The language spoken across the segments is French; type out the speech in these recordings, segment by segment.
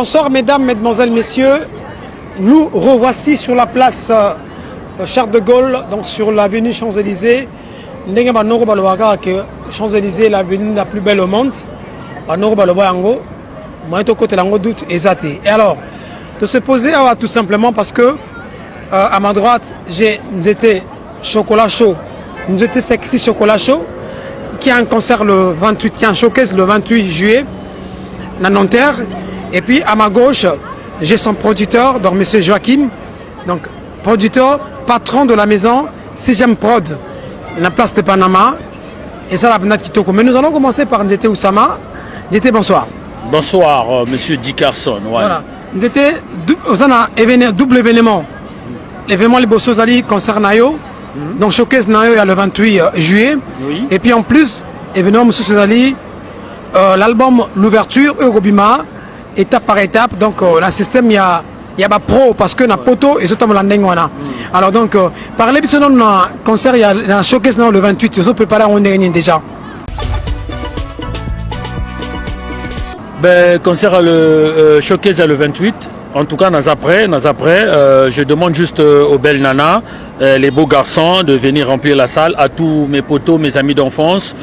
Bonsoir mesdames, mesdemoiselles, messieurs. Nous revoici sur la place Charles de Gaulle, donc sur l'avenue Champs-Élysées. Champs-Élysées est l'avenue la plus belle au monde. Et alors, de se poser tout simplement parce que à ma droite, nous étions chocolat chaud, nous étions sexy chocolat chaud, qui a un concert le 28, qui a un showcase le 28 juillet, à Nanterre. Et puis à ma gauche, j'ai son producteur, donc M. Joachim, donc producteur, patron de la maison 6e Prod, la place de Panama. Et ça, la Venat Kitoko. Mais nous allons commencer par Ndete Oussama. Ndete, bonsoir. Bonsoir, M. Dickerson. Ouais. Voilà. Ndete, double événement. L'événement Les Bossos Ali concerne Nayo. Donc showcase Nayo il y a le 28 juillet. Oui. Et puis en plus, événement M. Sozali, l'album L'Ouverture, Eurobima. Étape par étape, donc le système il y a pas pro parce que na poto et surtout landing wana. Alors donc parler de ce concert il y a un showcase le 28, ils ont préparé on est déjà. Ben concert le showcase le 28. En tout cas, après, je demande juste aux belles nanas, les beaux garçons, de venir remplir la salle, à tous mes potos, mes amis d'enfance.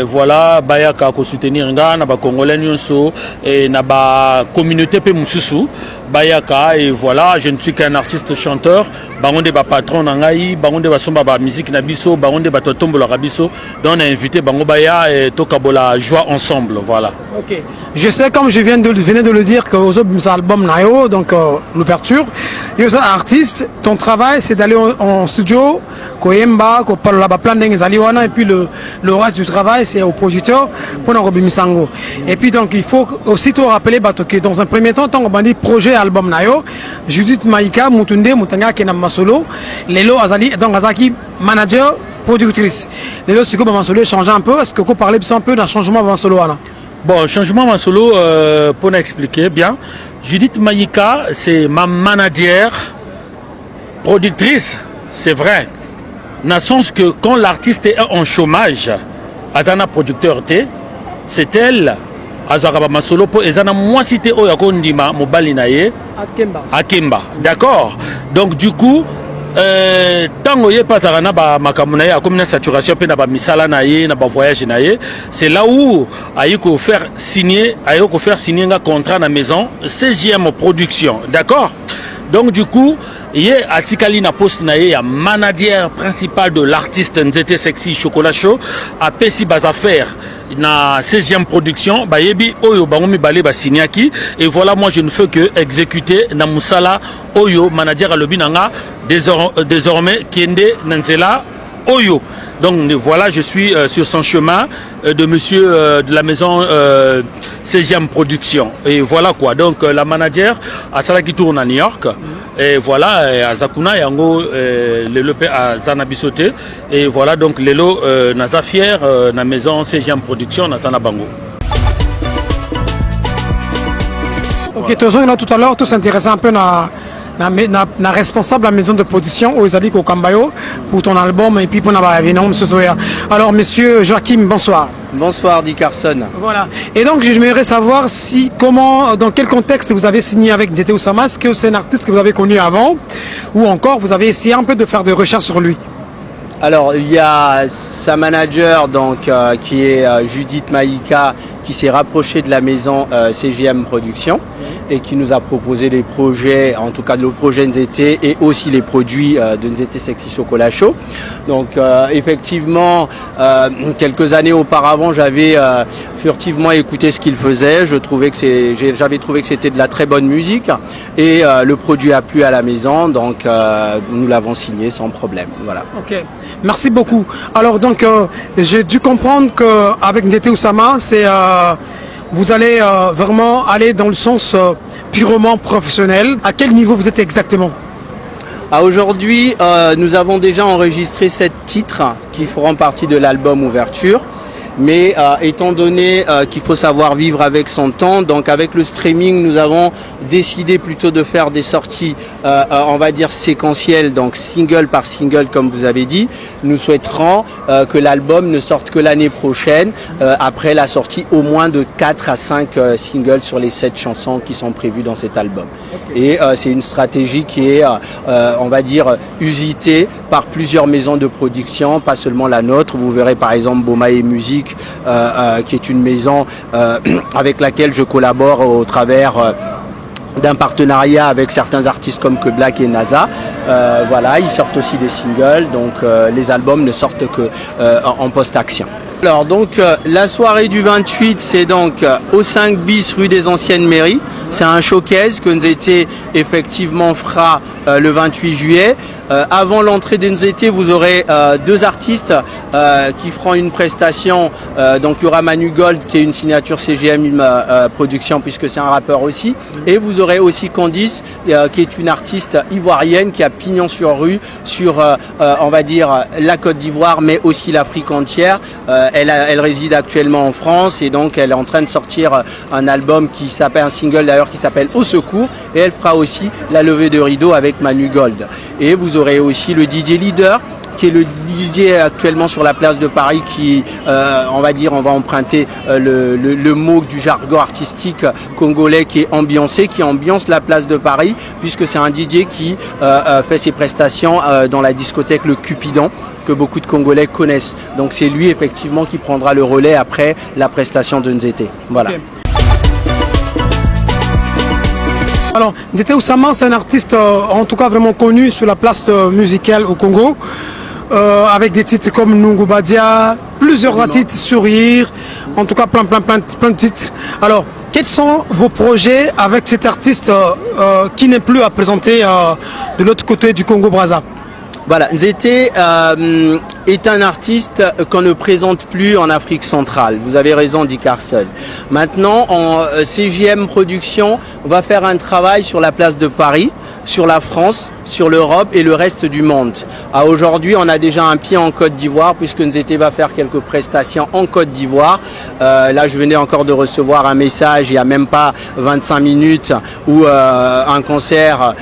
Voilà, Bayaka ko soutenir nga na ba Congolais nyonso et na ba communauté pe mususu. Bayaka et voilà, je ne suis qu'un artiste chanteur. Bangonde ba patron na ngai, bangonde ba somba ba musique na biso, bangonde ba totombo la biso. Donc on a invité Bango Baya et Tokabola joie ensemble, voilà. OK. Je sais comme je venais de le dire que aux autres albums Nayo donc l'ouverture, et aux artistes, ton travail c'est d'aller en studio, Koyemba, ko parla ba plan d'engs aliwana et puis le reste du travail c'est au producteur pour Robi Misango. Et puis donc il faut aussitôt rappeler que dans un premier temps on dit projet album Nayo, Judith Maïka Mutunde Mutanga Kena Masolo, Lelo Azali donc Azaki manager productrice. Lelo Siko Masolo change un peu, est-ce que vous parlez un peu d'un changement avant solo là? Bon, changement en solo, pour expliquer bien, Judith Maïka, c'est ma manager, productrice, c'est vrai. Dans le sens que quand l'artiste est en chômage, Azana producteur, c'est elle, Azaraba Masolo, et Azana moi cité Oyakondima, Mobalinaye, Akemba. D'accord? Donc du coup, tant que pas à ba makamunaye a comme une saturation pe na ba misala naye na ba voyage naye, c'est là où ayiko faire signer un contrat na maison 16e production, d'accord? Donc du coup, yé atikali na poste naye ya manager principal de l'artiste Nzete Sexy Chocolat Chaud a pesi bas affaire na 16e production ba yebi oyo bangomi balé ba signaki et voilà moi je ne fais que exécuter na musala oyo manager a lobinanga désormais Kende Nanzela Oyo. Donc voilà, je suis sur son chemin de monsieur de la maison 16e production. Et voilà quoi. Donc la manager à Salaki tourne à New York. Et voilà, à Zakuna Yango, Lelo à Zanabisote. Et voilà, donc Lelo Naza fier, la maison 16e production, Nazana Bango. Ok, tout à l'heure, tout s'intéressait un peu na responsable de la maison de production aux Adik au Kambayo pour ton album et puis pour Nabayavinon, M. Zoya. Alors, monsieur Joachim, bonsoir. Bonsoir, Dickerson. Voilà. Et donc, j'aimerais savoir dans quel contexte vous avez signé avec Ndete Oussama. Est-ce que c'est un artiste que vous avez connu avant ou encore vous avez essayé un peu de faire des recherches sur lui? Alors, il y a sa manager donc, qui est Judith Maïka qui s'est rapprochée de la maison CGM Production et qui nous a proposé les projets, en tout cas le projet Nzete et aussi les produits de Nzete Sexy Chocolat Chaud. Donc effectivement, quelques années auparavant, j'avais furtivement écouté ce qu'il faisait. J'avais trouvé que c'était de la très bonne musique et le produit a plu à la maison, donc nous l'avons signé sans problème. Voilà. Ok, merci beaucoup. Alors donc j'ai dû comprendre qu'avec Ndete Oussama, vous allez vraiment aller dans le sens purement professionnel. À quel niveau vous êtes exactement? Aujourd'hui, nous avons déjà enregistré 7 titres qui feront partie de l'album Ouverture. mais étant donné qu'il faut savoir vivre avec son temps, donc avec le streaming, nous avons décidé plutôt de faire des sorties, on va dire séquentielles, donc single par single comme vous avez dit. Nous souhaiterons que l'album ne sorte que l'année prochaine, après la sortie au moins de 4 à 5 singles sur les 7 chansons qui sont prévues dans cet album. Et c'est une stratégie qui est, on va dire, usitée par plusieurs maisons de production, pas seulement la nôtre. Vous verrez par exemple Bomae Music, qui est une maison avec laquelle je collabore au travers d'un partenariat avec certains artistes comme Que Black et NASA. Voilà, ils sortent aussi des singles, donc les albums ne sortent que en post-action. Alors donc la soirée du 28, c'est donc au 5 bis rue des Anciennes Mairies. C'est un showcase que Nzete effectivement fera le 28 juillet. Avant l'entrée de Nzete, vous aurez deux artistes qui feront une prestation. Donc il y aura Manu Gold qui est une signature CGM Production puisque c'est un rappeur aussi. Et vous aurez aussi Candice qui est une artiste ivoirienne qui a pignon sur rue sur on va dire la Côte d'Ivoire mais aussi l'Afrique entière. Elle réside actuellement en France et donc elle est en train de sortir un album qui s'appelle, un single d'ailleurs qui s'appelle Au Secours, et elle fera aussi la levée de rideau avec Manu Gold. Et vous aurez aussi le DJ Leader qui est le DJ actuellement sur la place de Paris qui, on va dire, on va emprunter le mot du jargon artistique congolais qui est ambiancé, qui ambiance la place de Paris, puisque c'est un DJ qui fait ses prestations dans la discothèque Le Cupidon, que beaucoup de Congolais connaissent. Donc c'est lui effectivement qui prendra le relais après la prestation de Nzete. Voilà. Okay. Alors, Nzete Oussama, c'est un artiste en tout cas vraiment connu sur la place musicale au Congo, avec des titres comme Nungu Badia, plusieurs titres, Sourire, en tout cas plein de titres. Alors, quels sont vos projets avec cet artiste qui n'est plus à présenter de l'autre côté du Congo-Brazza? Voilà, Nzete est un artiste qu'on ne présente plus en Afrique centrale. Vous avez raison, dit Carson. Maintenant, en CJM Production, on va faire un travail sur la place de Paris, sur la France, sur l'Europe et le reste du monde. Aujourd'hui, on a déjà un pied en Côte d'Ivoire puisque Nzete va faire quelques prestations en Côte d'Ivoire. Là, je venais encore de recevoir un message il n'y a même pas 25 minutes où un concert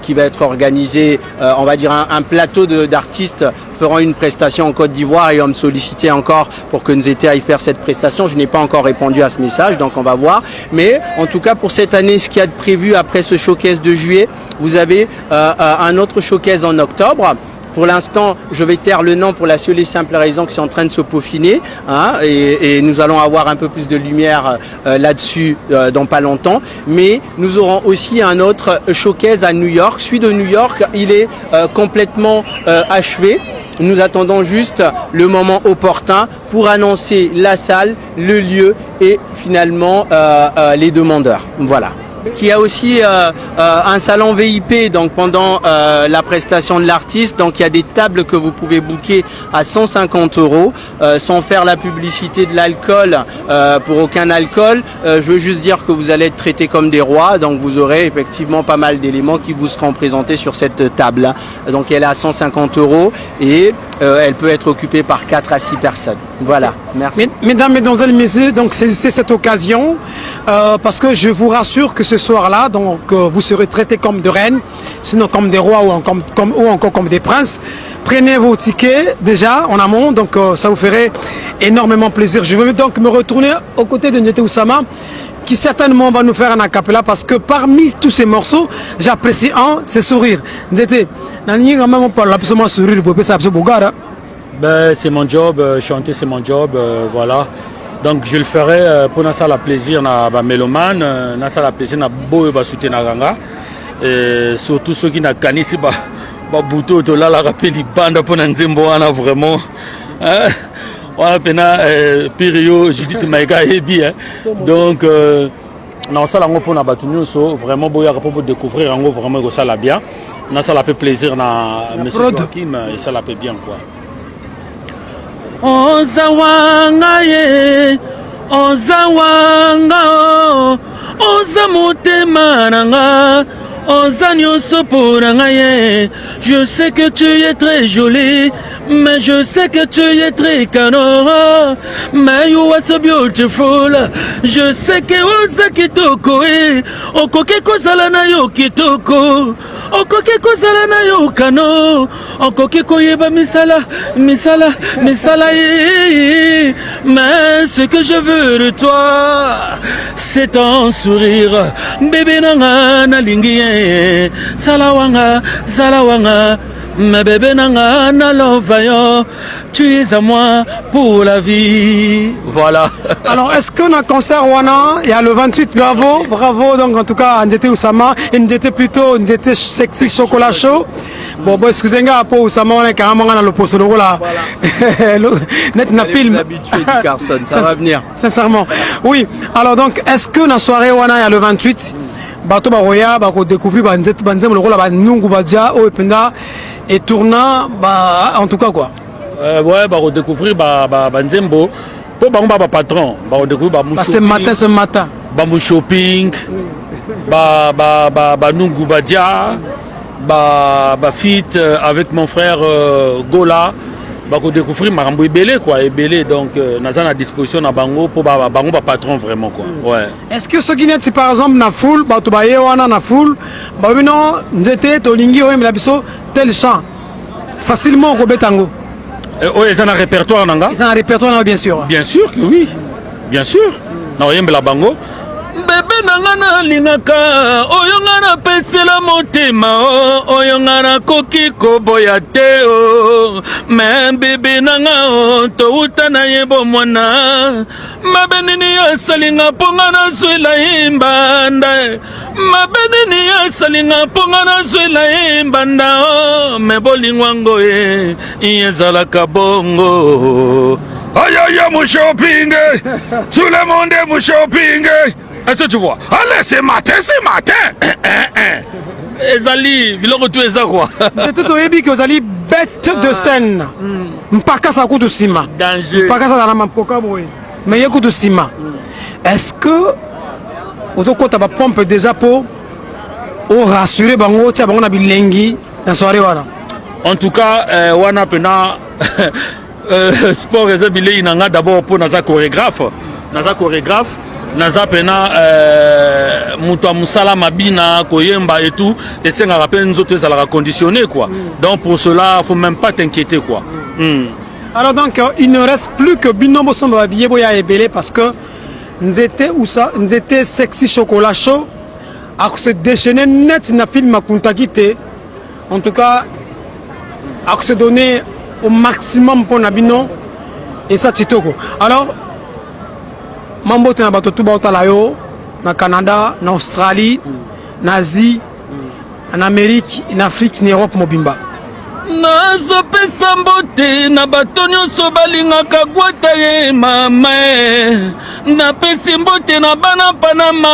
qui va être organisé, on va dire un plateau d'artistes feront une prestation en Côte d'Ivoire et on me sollicitait encore pour que Nzete aille faire cette prestation. Je n'ai pas encore répondu à ce message, donc on va voir. Mais en tout cas, pour cette année, ce qu'il y a de prévu après ce showcase de juillet, vous avez un autre showcase en octobre. Pour l'instant, je vais taire le nom pour la seule et simple raison que c'est en train de se peaufiner, hein, et nous allons avoir un peu plus de lumière là-dessus dans pas longtemps. Mais nous aurons aussi un autre showcase à New York. Celui de New York, il est complètement achevé. Nous attendons juste le moment opportun pour annoncer la salle, le lieu et finalement les demandeurs. Voilà. Qui a aussi un salon VIP donc pendant la prestation de l'artiste. Donc il y a des tables que vous pouvez booker à 150 € sans faire la publicité de l'alcool pour aucun alcool. Je veux juste dire que vous allez être traités comme des rois, donc vous aurez effectivement pas mal d'éléments qui vous seront présentés sur cette table. Donc elle est à 150 € et elle peut être occupée par 4 à 6 personnes. Voilà, merci. Mesdames, Mesdemoiselles, Messieurs, donc saisissez cette occasion parce que je vous rassure que ce soir-là, donc vous serez traités comme de reines, sinon comme des rois ou encore comme des princes. Prenez vos tickets déjà en amont, donc ça vous ferait énormément plaisir. Je veux donc me retourner aux côtés de Nzete Oussama, qui certainement va nous faire un acapella parce que parmi tous ces morceaux, j'apprécie un, c'est Sourire. Nzete, ben, c'est mon job, chanter c'est mon job, voilà. Donc je le ferai pour nous la plaisir na ba mélomane, na la plaisir na boyo ba soutenir ganga, et surtout ceux qui n'a kanisi ba bouto to la rappeli banda pour nzembo ana vraiment. On a pena Pirio, Judith Maïka et bien. Donc non ça lango pour na batunu so vraiment boya pour découvrir en vraiment ça la bien. Na ça la fait plaisir na monsieur Joachim et ça la fait bien quoi. Ozawanga ye ozawanga ozamutema nanga Je sais que tu es très jolie, mais je sais que tu es très canon. Mais you are so beautiful. Je sais que oza kitoko okoke kozala na yo kitoko. Okoke kozala na yo kano. Okoke koyeba misala. Mais ce que je veux de toi, c'est ton sourire. Bébé nanga na lingi salawanga. Mais bébé nanga na lovayo. Tu es à moi pour la vie. Voilà. Alors, est-ce qu'on a concert Wana? Il y a le 28, bravo. Donc, en tout cas, Ndete Oussama, Ndete Sexy Chocolat Show. Bon, excusez-moi, pour Oussama, on est carrément dans le poste de là. Net na film. Habitué du Carson, ça va venir. Sincèrement. Oui. Alors, donc, est-ce que la soirée Wana, il y a le 28? Bato Baroya, Bako découvrir Banzet, le rôle à Nungu Badia, Oependa, et tournant, en tout cas, quoi. Ouais, bah redécouvrir Nzembo pour patron, bah redécouvrir ce matin mou shopping, Nungu Badia, fit avec mon frère Gola, redécouvrir Marambo Ebele quoi, Ebele donc naza à disposition na bango pour bango patron vraiment quoi. Ouais. Est-ce que ce qui n'est par exemple na full, bato baye wana na full, non, Nzete tolingi oyem la biso tel chant facilement ko betango. Oui, ils ont un répertoire, Nanga. Ils ont un répertoire, bien sûr. Bien sûr que oui. Bien sûr. Non, il y a la bango. Bébé nanga lingaka oyonga na pesela motema oyonga na koki koboya te mais bébé nanga to utana yebo mwana mabenini yasalinga ponga na swela imbanda mabenini yasalinga ponga na swela imbanda me bolingwango yezalaka bongo aïe mon shopping tout le monde est mon shopping. Est-ce que tu vois? Allez, c'est matin. Ezali, biloko tu eza quoi? C'était au début que Ezali bête de scène. Mpaka sa kutu sima. Danger. Mpaka sa la mampoka boy. Mais y'a kutu sima. Est-ce que Ozokota ba pompe déjà pour rassurer bango tia bango na bilengi na soirée wana? En tout cas, wana pena sport ezabile inanga d'abord pour naza chorégraphe. Naza pena muto musala mabina koyemba et tout et c'est un rappel nous autres ça la conditionné quoi. Donc pour cela faut même pas t'inquiéter quoi. Alors donc il ne reste plus que Binombo Sombo habillé boya ebele parce que nous étions Sexy Chocolat Show à se déchaîner net na film Kuntakite. En tout cas à se donner au maximum pour Nabino et ça titoko. Alors Mambo tena bato tout bauta la yo na Canada, na Australie, na Asie, en Amérique, en Afrique, en Europe mobimba. Nazopesa mbote na bato nyonso balingaka gwata ye mama napesi mbote na bana Panama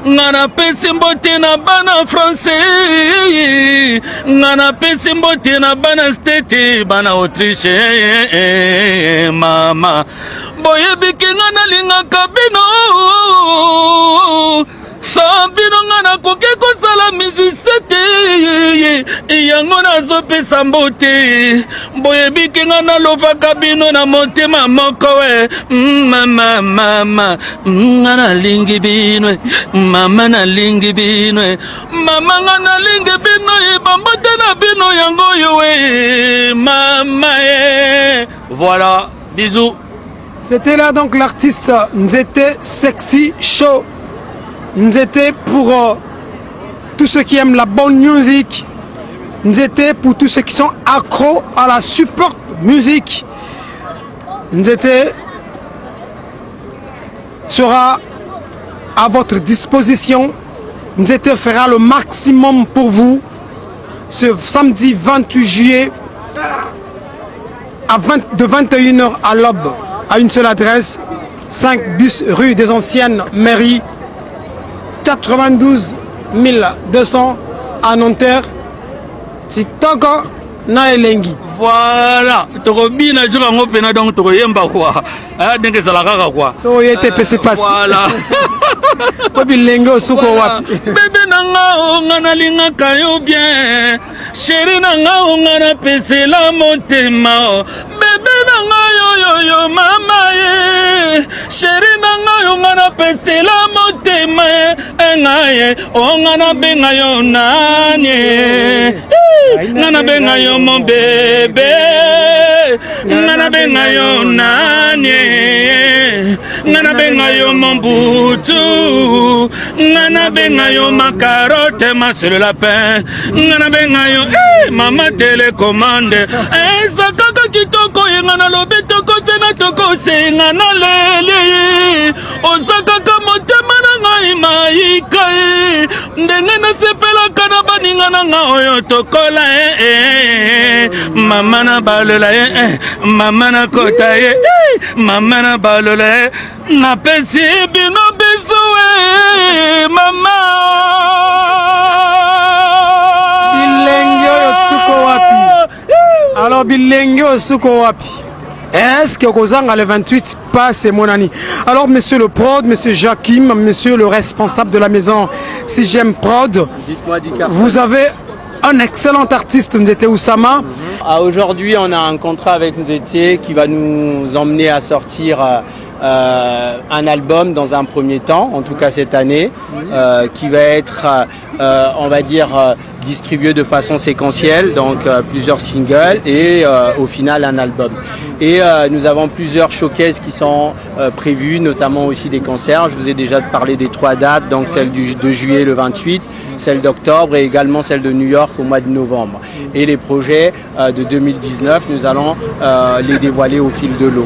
nga napesi mbote na bana français nga napesi mbote na bana States bana Autriche mama boyebiki nga nalingaka bino Sabino ngana koke kosala mizisete yango nazopesa mbote boyebiki ngana lovaka bino na motema moko we mama ngana lingi bino mama na lingi bino mama ngana lingi bino bambote na bino yango yo we mama voilà bisous. C'était là donc l'artiste Nzete Sexy Show. Nzete pour tous ceux qui aiment la bonne musique. Nzete pour tous ceux qui sont accros à la super musique. Nzete sera à votre disposition. Nzete fera le maximum pour vous ce samedi 28 juillet de 21h à l'aube à une seule adresse, 5 bus rue des Anciennes Mairies, 92 200 à Nanterre. Titoko na elengi. Voilà, tokobina jour yango pena donc tokoyemba quoi. Ah ndenge zala kaka quoi. So yete pesi pasi. Voilà. Ko bilengo suko wapi. Bébé nanga onga na linga kayo bien. Chéri nanga onga na pesi la motema. Bébé nanga yo mama ye. Chéri nanga onga na pesi la motema. Engaye onga na benga yo nanye. Ngana benga yo mon bébé. Ngana benga yo nanye. Ngana benga yo mon boutou. Ngana benga yo ma carotte ma sur le lapin. Ngana benga yo mama télécommande. Sakaka kitoko ngana lobe toko sena toko se ngana lele. Osakaka motema na ngai maika. Ndenge na sepela kana baninga na nga oyo tokola mama na balola mama na kota mama na balola na pesi bino biso mama Bilenge oyo suko wapi. Alors bilenge oyo suko wapi. Est-ce que Kozanga le 28 passe mon ami? Alors monsieur le prod, monsieur Jakim, monsieur le responsable de la maison 6e prod, Dites-moi, Dicarson. vous avez un excellent artiste, Nzete Oussama. Aujourd'hui, on a un contrat avec Nzete qui va nous emmener à sortir un album dans un premier temps, en tout cas cette année, qui va être, on va dire, distribué de façon séquentielle, donc plusieurs singles et au final un album. Et nous avons plusieurs showcases qui sont prévus, notamment aussi des concerts. Je vous ai déjà parlé des 3 dates, donc celle de juillet le 28, celle d'octobre et également celle de New York au mois de novembre. Et les projets de 2019, nous allons les dévoiler au fil de l'eau.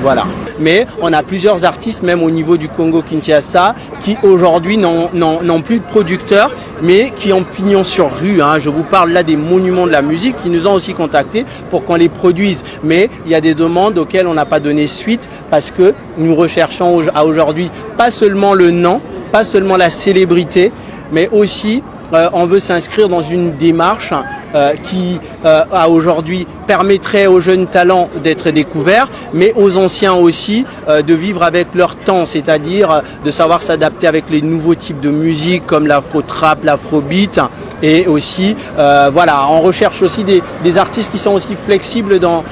Voilà. Mais on a plusieurs artistes, même au niveau du Congo-Kinshasa, qui aujourd'hui n'ont plus de producteurs, mais qui ont pignon sur rue. Hein. Je vous parle là des monuments de la musique qui nous ont aussi contactés pour qu'on les produise. Mais il y a des demandes auxquelles on n'a pas donné suite parce que nous recherchons à aujourd'hui pas seulement le nom, pas seulement la célébrité, mais aussi on veut s'inscrire dans une démarche qui aujourd'hui permettrait aux jeunes talents d'être découverts, mais aux anciens aussi de vivre avec leur temps, c'est-à-dire de savoir s'adapter avec les nouveaux types de musique comme l'afro-trap, l'afrobeat, et aussi voilà, on recherche aussi des artistes qui sont aussi flexibles dans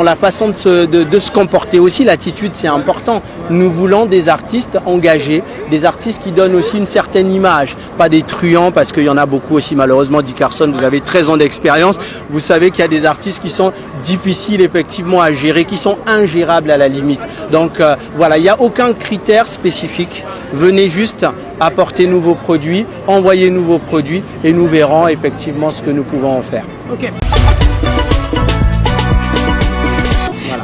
la façon de se comporter aussi. L'attitude, c'est important. Nous voulons des artistes engagés, des artistes qui donnent aussi une certaine image, pas des truands, parce qu'il y en a beaucoup aussi malheureusement. Dicarson, vous avez 13 ans d'expérience, vous savez qu'il y a des artistes qui sont difficiles effectivement à gérer, qui sont ingérables à la limite. Donc voilà, il n'y a aucun critère spécifique. Venez juste apporter nouveaux produits, envoyer nouveaux produits et nous verrons effectivement ce que nous pouvons en faire. Okay.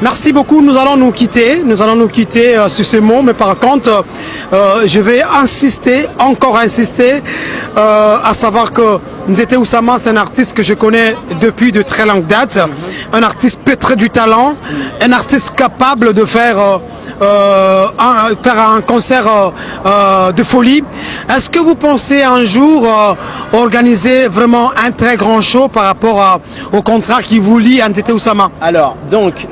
Merci beaucoup, nous allons nous quitter sur ce mot, mais par contre, je vais encore insister, à savoir que Nzete Oussama, c'est un artiste que je connais depuis de très longues dates, un artiste pétri du talent, un artiste capable de faire un concert de folie. Est-ce que vous pensez un jour organiser vraiment un très grand show par rapport au contrat qui vous lie à Nzete Oussama? Alors, donc,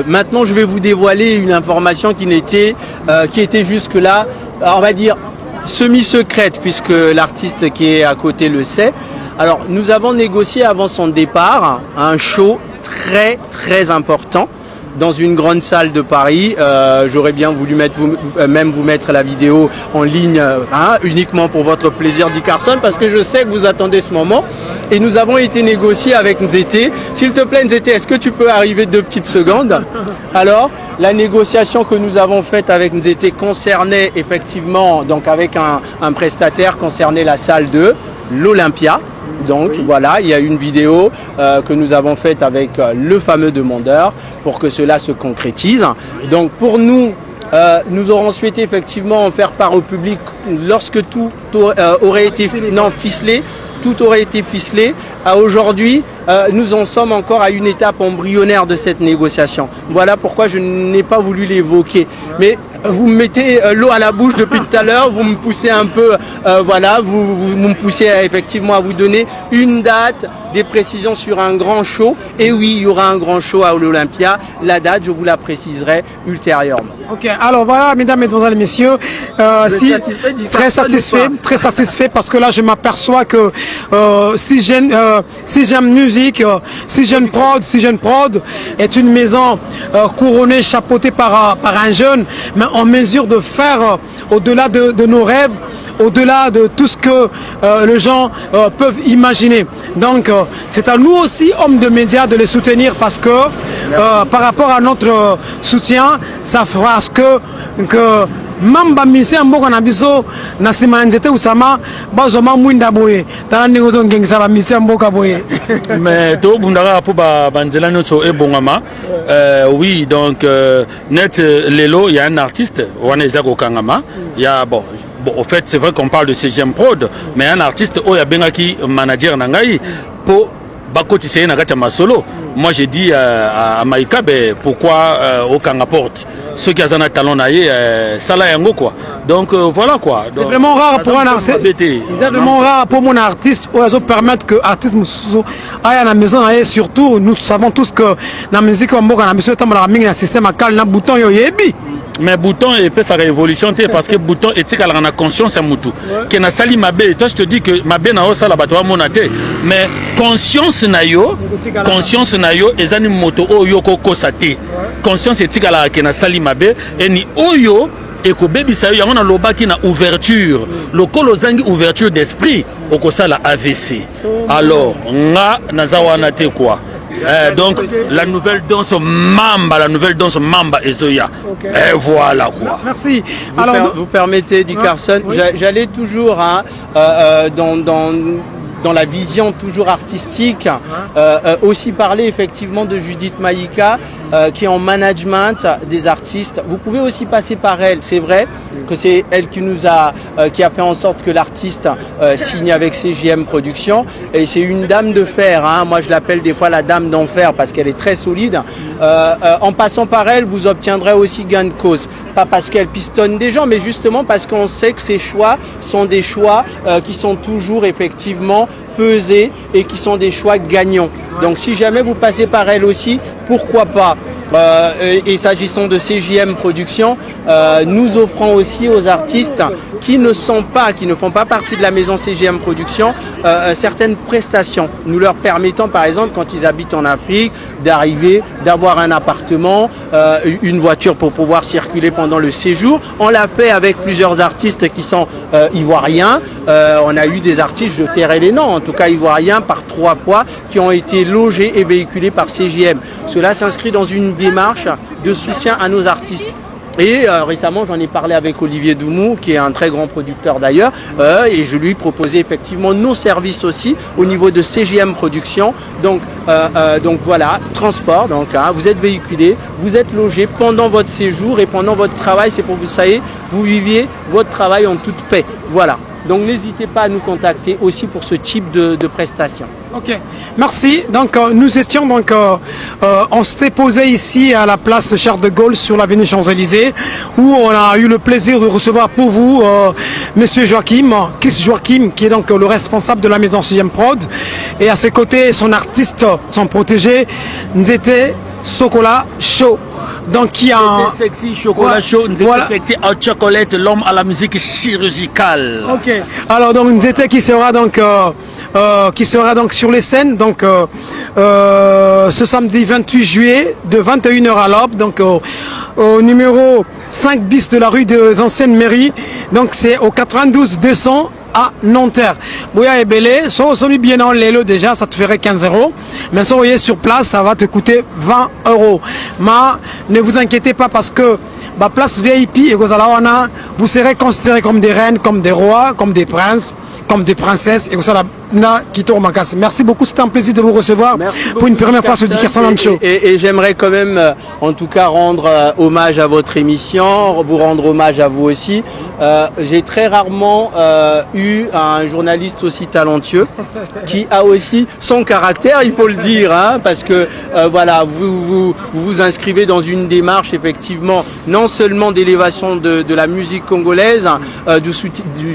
maintenant je vais vous dévoiler une information qui était jusque-là, on va dire, semi-secrète, puisque l'artiste qui est à côté le sait. Alors, nous avons négocié avant son départ un show très très important dans une grande salle de Paris. J'aurais bien voulu vous mettre la vidéo en ligne uniquement pour votre plaisir, Dicarson, parce que je sais que vous attendez ce moment. Et nous avons été négociés avec Nzete. S'il te plaît, Nzete, est-ce que tu peux arriver 2 petites secondes? Alors, la négociation que nous avons faite avec Nzete concernait effectivement, donc avec un prestataire, concernait la salle de l'Olympia. Donc oui. Voilà, il y a une vidéo que nous avons faite avec le fameux demandeur pour que cela se concrétise. Donc pour nous, nous aurons souhaité effectivement en faire part au public lorsque tout aurait été ficelé. Tout aurait été ficelé. Aujourd'hui, nous en sommes encore à une étape embryonnaire de cette négociation. Voilà pourquoi je n'ai pas voulu l'évoquer. Mais vous me mettez l'eau à la bouche depuis tout à l'heure, vous me poussez un peu, voilà, vous me poussez effectivement à vous donner une date, des précisions sur un grand show. Et oui, il y aura un grand show à l'Olympia. La date, je vous la préciserai ultérieurement. Ok, alors voilà, mesdames, mesdemoiselles et messieurs, très satisfait parce que là, je m'aperçois que si j'aime musique, si j'aime prod est une maison couronnée, chapeautée par un jeune, mais en mesure de faire au-delà de nos rêves, au-delà de tout ce que les gens peuvent imaginer. Donc, c'est à nous aussi, hommes de médias, de les soutenir parce que par rapport à notre soutien, ça fera ce que mamba mise mboka na biso na sima nzete usama bazoma mwinda boye tala ndenge zo ngengisa ba mise mboka boye mais to bundara po ba banzela nyotso e bongama oui donc net lelo il y a un artiste wana ezako kangama il y a bon au fait c'est vrai qu'on parle de CGM Prod mais un artiste oya bengaki manager na ngai po bakoti c'est na kati masolo. Moi j'ai dit à Maïka pourquoi aucun apporte ceux qui ont un talent naïe ça là yango quoi. Donc voilà quoi. C'est vraiment rare pour un artiste. C'est vraiment rare pour mon artiste oiseau permettre que artiste aille à la maison et surtout nous savons tous que la musique on boka na monsieur tamala mingi na système akal na bouton yo yebi. Mais bouton et peut sa révolution parce que bouton éthique elle en a conscience à mutu que na sali mabe toi je te dis que mabe na o sala bato monate mais conscience na yo ezani moto oyo ko sate conscience éthique ala que na sali mabe et ni oyo et ko baby sa yo yango na lobaki na ouverture le kolozangi ouverture d'esprit au ça la AVC alors nga nazawana te quoi. Donc la nouvelle danse Mamba et Zoya. Okay. Et voilà quoi. Merci. Vous permettez, dit Carson, j'allais toujours dans la vision toujours artistique, aussi parler effectivement de Judith Maïka qui est en management des artistes. Vous pouvez aussi passer par elle, c'est vrai que c'est elle qui nous a fait en sorte que l'artiste signe avec CGM Productions et c'est une dame de fer, hein. Moi je l'appelle des fois la dame d'enfer parce qu'elle est très solide. En passant par elle, vous obtiendrez aussi gain de cause. Pas parce qu'elle pistonne des gens, mais justement parce qu'on sait que ces choix sont des choix qui sont toujours effectivement pesés et qui sont des choix gagnants. Donc si jamais vous passez par elle aussi, pourquoi pas. Et s'agissant de CJM Productions, nous offrons aussi aux artistes qui ne font pas partie de la maison CGM Productions certaines prestations, nous leur permettant par exemple quand ils habitent en Afrique d'arriver, d'avoir un appartement, une voiture pour pouvoir circuler pendant le séjour. On l'a fait avec plusieurs artistes qui sont ivoiriens, on a eu des artistes, je tairai les noms, en tout cas ivoiriens par 3 fois qui ont été logés et véhiculés par CGM. Cela s'inscrit dans une démarche de soutien à nos artistes. Et récemment, j'en ai parlé avec Olivier Doumou, qui est un très grand producteur d'ailleurs, et je lui proposais effectivement nos services aussi au niveau de CGM Productions. Donc voilà, transport, donc vous êtes véhiculé, vous êtes logé pendant votre séjour et pendant votre travail, c'est pour que vous sachiez, vous viviez votre travail en toute paix. Voilà. Donc n'hésitez pas à nous contacter aussi pour ce type de prestations. Ok, merci. Donc nous étions on s'était posé ici à la place Charles de Gaulle sur l'avenue Champs-Élysées où on a eu le plaisir de recevoir pour vous Monsieur Chris Joachim, qui est donc le responsable de la maison CGM Prod, et à ses côtés son artiste, son protégé, Nzete Sokola Show. Donc qui a un sexy chocolat chaud, voilà. Sexy hot chocolate, l'homme à la musique chirurgicale. Ok. Alors donc Nzete qui sera donc sur les scènes donc ce samedi 28 juillet de 21h à l'aube donc au numéro 5 bis de la rue des anciennes mairies. Donc c'est au 92 200 à Nanterre. Bouya et Belé, soit celui bien en l'élo déjà, ça te ferait 15 €. Mais si vous êtes sur place, ça va te coûter 20 €. Mais ne vous inquiétez pas parce que la place VIP et vous serez considérés comme des reines, comme des rois, comme des princes, comme des princesses et vous savez qui tourne ma casse. Merci beaucoup, c'était un plaisir de vous recevoir pour une première fois sur Dickerson Show. Et j'aimerais quand même en tout cas rendre hommage à votre émission, vous rendre hommage à vous aussi. J'ai très rarement eu un journaliste aussi talentueux qui a aussi son caractère, il faut le dire, hein, parce que voilà, vous inscrivez dans une démarche effectivement non seulement d'élévation de la musique congolaise,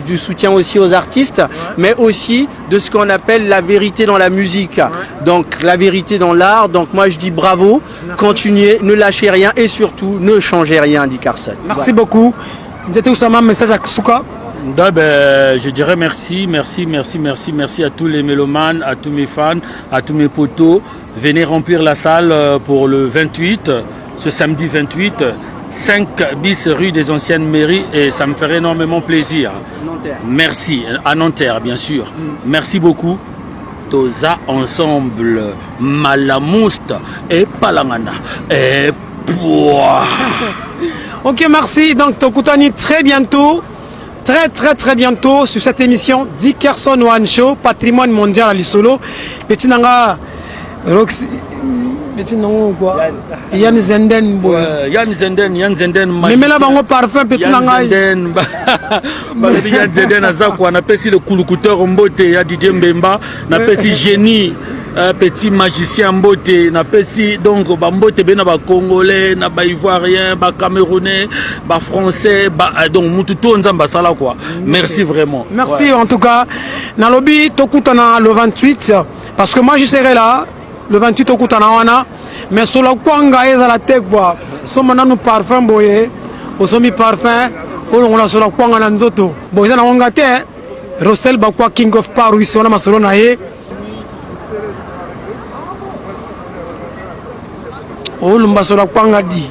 du soutien aussi aux artistes, mais aussi de ce qu'on appelle la vérité dans la musique. Donc la vérité dans l'art. Donc moi je dis bravo, continuez, ne lâchez rien et surtout ne changez rien, dit Carson. Merci beaucoup. C'était Oussama, message à Souka. Je dirais merci à tous les mélomanes, à tous mes fans, à tous mes potos. Venez remplir la salle pour le 28, ce samedi 28, 5 bis rue des Anciennes Mairies, et ça me ferait énormément plaisir. Nanterre. Merci, à Nanterre bien sûr. Merci beaucoup. Toza ensemble, Malamouste et Palangana et Pouah. Ok, merci. Donc, Tokutani, très bientôt. Très bientôt sur cette émission Dickerson One Show, patrimoine mondial à l'Isolo. Petit Nanga Roxy. Petit Nanga quoi? Yann Zenden. Yann Zenden. Mais là, on parfum, petit Nanga. Yann Zenden, on appelle le couloucouteur Mbote, il y a Didier Mbemba, on appelle génie. Petit magicien Mbote, donc Mbote bena ba congolais, na ba ivoirien, ba camerounais, ba français, donc mututo nzamba sala quoi. Merci vraiment. Merci en tout cas. Na lobby tokutana le 28 parce que moi je serai là le 28 tokutana wana mais sur la kwanga eza la tête quoi. Somme na nous parfum boye, osomi parfum, on la sur la kwanga na nzoto. Boye na wanga te Rostel bakwa King of Paris wana masolo na ye. Oh, l'umbasola kwanga di.